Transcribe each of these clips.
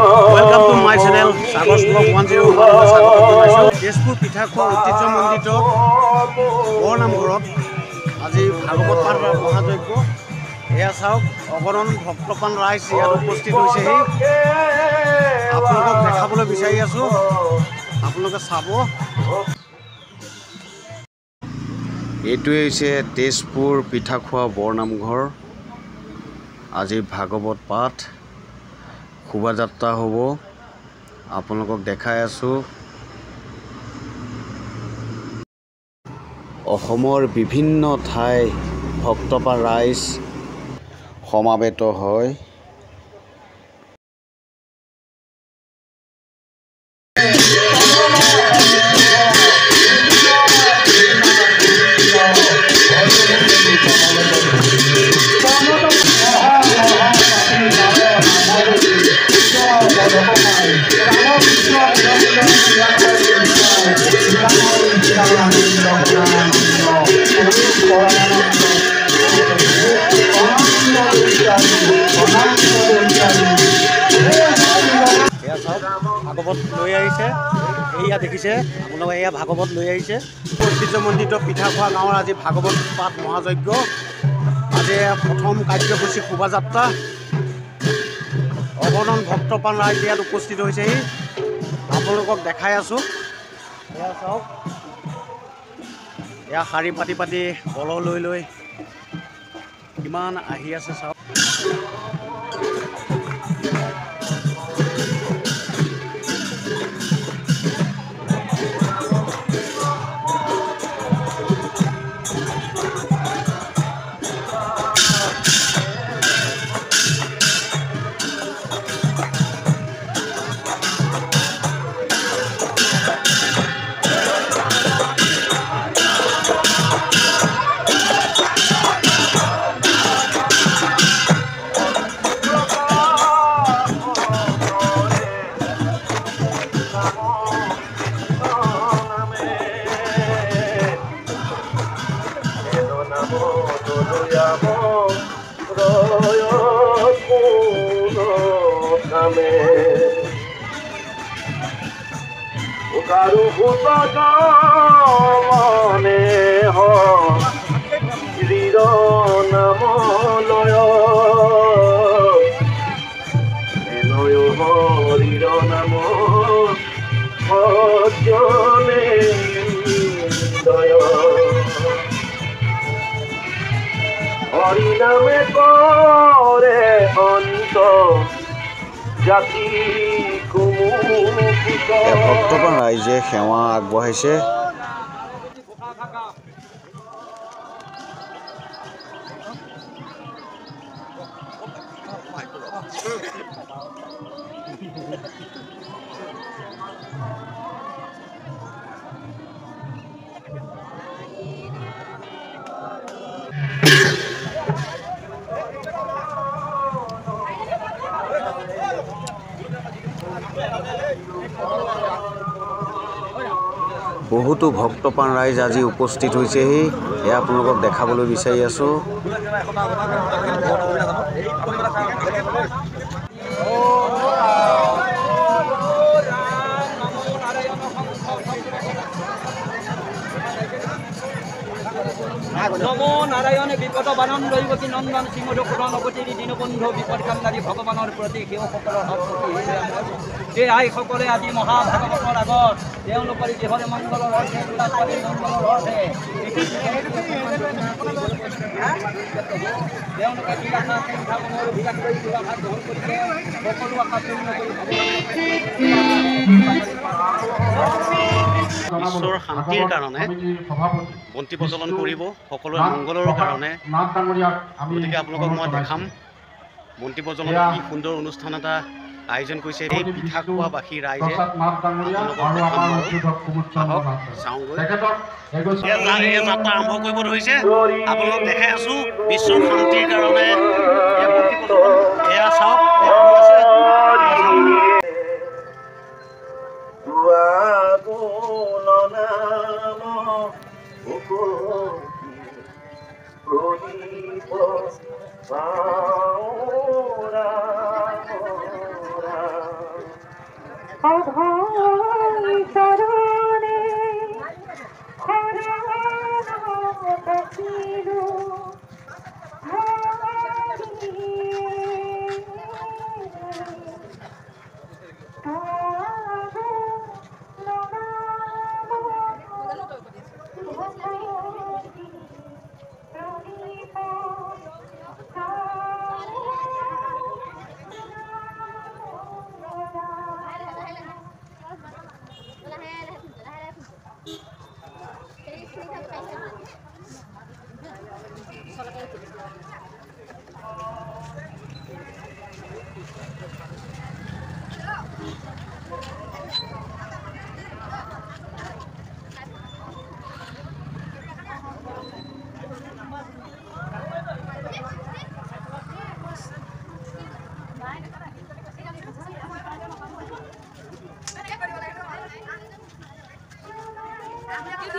Welcome to my channel, Sagos Vlog 101. Tezpur পিঠাখোৱা ঐতিহ্যমণ্ডিত বৰনামঘৰত আজি ভাগৱত পাঠ মহাযজ্ঞ। এয়া চাওক, অগণন ভক্তপ্ৰাণ ৰাইজ ইয়াত উপস্থিত হৈছেহি। আপোনালোকক দেখাবলৈ বিচাৰি আছোঁ, আপোনালোকে চাব। এইটোৱে হৈছে তেজপুৰ পিঠাখোৱা বৰনামঘৰ। আজি ভাগৱত পাঠ শোভাযাত্ৰা হ'ব, আপোনালোকক দেখাই আছোঁ। অসমৰ বিভিন্ন ঠাই ভক্তপ্ৰাণ ৰাইজ সমাবেত হয়। এয়া চাওক, ভাগৱত লৈ আহিছে। এয়া দেখিছে আপোনালোকে, এয়া ভাগৱত লৈ আহিছে। ঐতিহ্যমণ্ডিত পিঠাখোৱা গাঁৱৰ আজি ভাগৱত পাঠ মহাযজ্ঞ। আজি প্ৰথম কাৰ্যসূচী শোভাযাত্ৰা। অগণন ভক্তপ্ৰাণ ৰাইজ ইয়াত উপস্থিত হৈছেহি, আপোনালোকক দেখাই আছোঁ। এয়া চাওক, এয়া শাৰী পাতি পাতি কলহ লৈ লৈ কিমান আহি আছে চাওক। কারু ভূত মনে হৃদ নাম লয় এনয় হরির নাম ভজনে দয় হরি নামে করে অন্ত জাতি ভক্তপ্ৰাণ ৰাইজে সেৱা আগবঢ়াইছে। বহুতো ভক্তপ্ৰাণ ৰাইজ আজি উপস্থিত হৈছেহি, এয়া আপোনালোকক দেখাবলৈ বিচাৰি আছোঁ। নমো নাৰায়ণে বিপদ বানন দৈবকী নন্দন সিংহদপুৰন অৱতীৰি দীনবন্ধু বিপদ কামনাৰী ভগৱানৰ প্ৰতি সেৱকসকলৰ সৎপতি এই আইসকলে আজি মহাভাগৱতৰ আগত তেওঁলোকৰ দেহৰে মংগলৰ অৰ্থে মংগলৰ অৰ্থে তেওঁলোকে সকলো আশা পূৰ্ণ কৰি ঈশ্বৰৰ শান্তিৰ কাৰণে বন্তি প্ৰজ্বলন কৰিব, সকলোৰে মংগলৰ কাৰণে। গতিকে আপোনালোকক মই দেখাম বন্তি প্ৰজ্বলন কি সুন্দৰ অনুষ্ঠান এটা আয়োজন কৰিছে এই পিঠাখোৱাবাসী ৰাইজে। যাত্ৰা আৰম্ভ কৰিব ধৰিছে, আপোনালোকক দেখাই আছোঁ বিশ্বৰ শান্তিৰ কাৰণে। এয়া চাওক, অভয় চৰণে শৰণ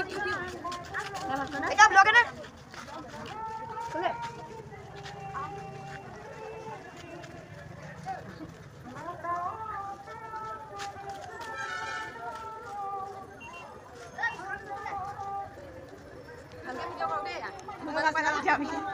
দেখিলো এটা ব্লগে না শুনে আমি